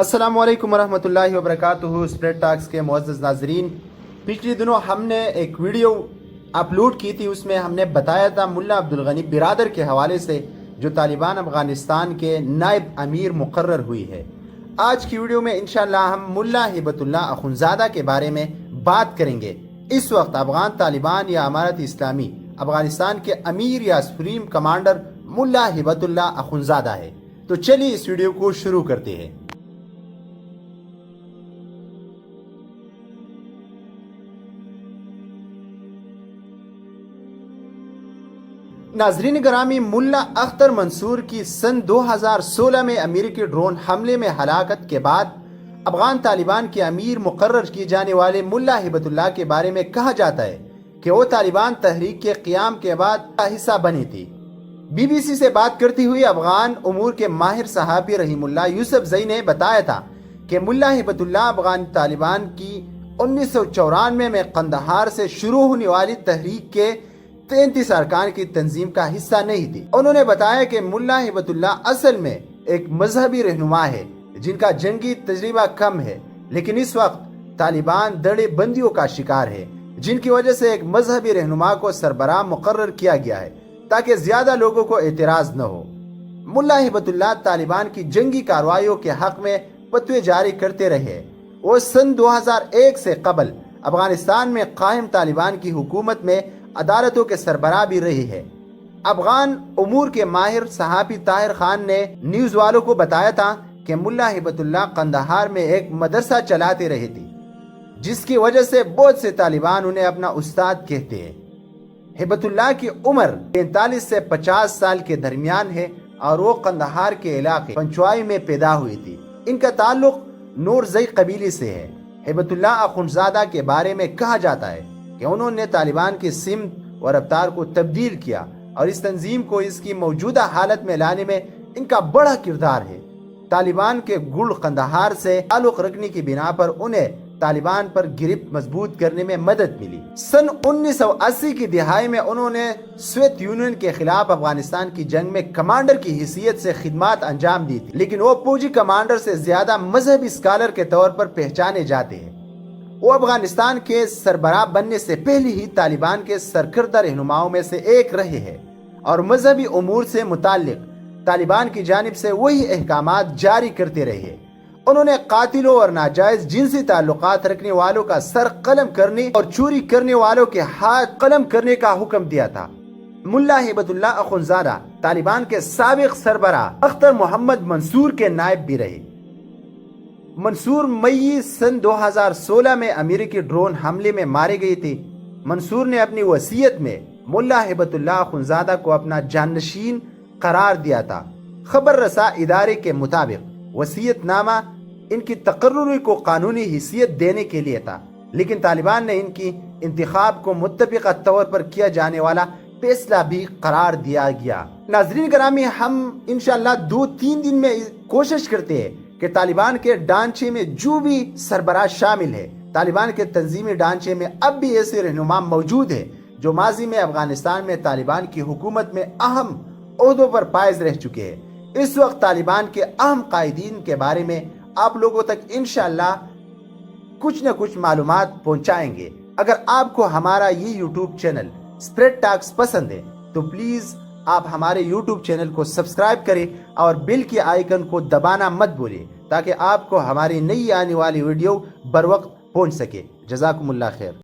السلام علیکم ورحمۃ اللہ وبرکاتہ۔ اسپریڈ ٹاکس کے معزز ناظرین، پچھلے دنوں ہم نے ایک ویڈیو اپلوڈ کی تھی، اس میں ہم نے بتایا تھا ملا عبدالغنی برادر کے حوالے سے جو طالبان افغانستان کے نائب امیر مقرر ہوئی ہے۔ آج کی ویڈیو میں انشاءاللہ ہم ملا ہبت اللہ اخنزادہ کے بارے میں بات کریں گے۔ اس وقت افغان طالبان یا امارت اسلامی افغانستان کے امیر یا سپریم کمانڈر ملا ہبت اللہ اخنزادہ ہے۔ تو چلیے اس ویڈیو کو شروع کرتے ہیں۔ ناظرین گرامی، ملا اختر منصور کی سن 2016 میں امریکی ڈرون حملے میں ہلاکت کے بعد افغان طالبان کے امیر مقرر کیے جانے والے ملا ہبت اللہ کے بارے میں کہا جاتا ہے کہ وہ طالبان تحریک کے قیام کے بعد کا حصہ بنی تھی۔ بی بی سی سے بات کرتی ہوئی افغان امور کے ماہر صحافی رحیم اللہ یوسف زئی نے بتایا تھا کہ ملا ہبت اللہ افغان طالبان کی 1994 میں قندھار سے شروع ہونے والی تحریک کے 33 ارکان کی تنظیم کا حصہ نہیں تھی۔ انہوں نے بتایا کہ ملا ہبت اللہ اصل میں ایک مذہبی رہنما ہے جن کا جنگی تجربہ کم ہے، لیکن اس وقت طالبان دڑے بندیوں کا شکار ہے، جن کی وجہ سے ایک مذہبی رہنما کو سربراہ مقرر کیا گیا ہے تاکہ زیادہ لوگوں کو اعتراض نہ ہو۔ ملا ہبت اللہ طالبان کی جنگی کارروائیوں کے حق میں فتوے جاری کرتے رہے۔ وہ سن 2001 سے قبل افغانستان میں قائم طالبان کی حکومت میں عدالتوں کے سربراہ بھی رہی ہے۔ افغان امور کے ماہر صحافی طاہر خان نے نیوز والوں کو بتایا تھا کہ ملا ہبت اللہ قندھار میں ایک مدرسہ چلاتے رہے تھے، جس کی وجہ سے بہت سے طالبان انہیں اپنا استاد کہتے ہیں۔ ہبت اللہ کی عمر 45 سے 50 سال کے درمیان ہے اور وہ قندھار کے علاقے پنچوائی میں پیدا ہوئی تھی۔ ان کا تعلق نورزئی قبیلے سے ہے۔ ہبت اللہ اخنزادہ کے بارے میں کہا جاتا ہے کہ انہوں نے طالبان کی سمت و رفتار کو تبدیل کیا اور اس تنظیم کو اس کی موجودہ حالت میں لانے میں ان کا بڑا کردار ہے۔ طالبان کے گڑ قندھار سے تعلق رکھنے کی بنا پر انہیں طالبان پر گرفت مضبوط کرنے میں مدد ملی۔ سن 1980 کی دہائی میں انہوں نے سوویت یونین کے خلاف افغانستان کی جنگ میں کمانڈر کی حیثیت سے خدمات انجام دی تھی، لیکن وہ فوجی کمانڈر سے زیادہ مذہبی اسکالر کے طور پر پہچانے جاتے ہیں۔ وہ افغانستان کے سربراہ بننے سے پہلے ہی طالبان کے سرکردہ رہنماؤں میں سے ایک رہے ہیں اور مذہبی امور سے متعلق طالبان کی جانب سے وہی احکامات جاری کرتے رہے۔ انہوں نے قاتلوں اور ناجائز جنسی تعلقات رکھنے والوں کا سر قلم کرنے اور چوری کرنے والوں کے ہاتھ قلم کرنے کا حکم دیا تھا۔ ملا ہبت اللہ اخنزادہ طالبان کے سابق سربراہ اختر محمد منصور کے نائب بھی رہے۔ منصور مئی سن 2016 میں امریکی ڈرون حملے میں مارے گئے تھے۔ منصور نے اپنی وصیت میں ملا ہبت اللہ اخنزادہ کو اپنا جانشین قرار دیا تھا۔ خبر رساں ادارے کے مطابق وصیت نامہ ان کی تقرری کو قانونی حیثیت دینے کے لیے تھا، لیکن طالبان نے ان کی انتخاب کو متفقہ طور پر کیا جانے والا فیصلہ بھی قرار دیا گیا۔ ناظرین گرامی، ہم انشاءاللہ 2-3 دن میں کوشش کرتے ہیں کہ طالبان کے ڈھانچے میں جو بھی سربراہ شامل ہے، طالبان کے تنظیمی ڈھانچے میں اب بھی ایسے رہنما موجود ہیں جو ماضی میں افغانستان میں طالبان کی حکومت میں اہم عہدوں پر فائز رہ چکے ہیں۔ اس وقت طالبان کے اہم قائدین کے بارے میں آپ لوگوں تک انشاءاللہ کچھ نہ کچھ معلومات پہنچائیں گے۔ اگر آپ کو ہمارا یہ یوٹیوب چینل اسپریڈ ٹاکس پسند ہے تو پلیز آپ ہمارے یوٹیوب چینل کو سبسکرائب کریں اور بیل کے آئیکن کو دبانا مت بھولیں تاکہ آپ کو ہماری نئی آنے والی ویڈیو بر وقت پہنچ سکے۔ جزاکم اللہ خیر۔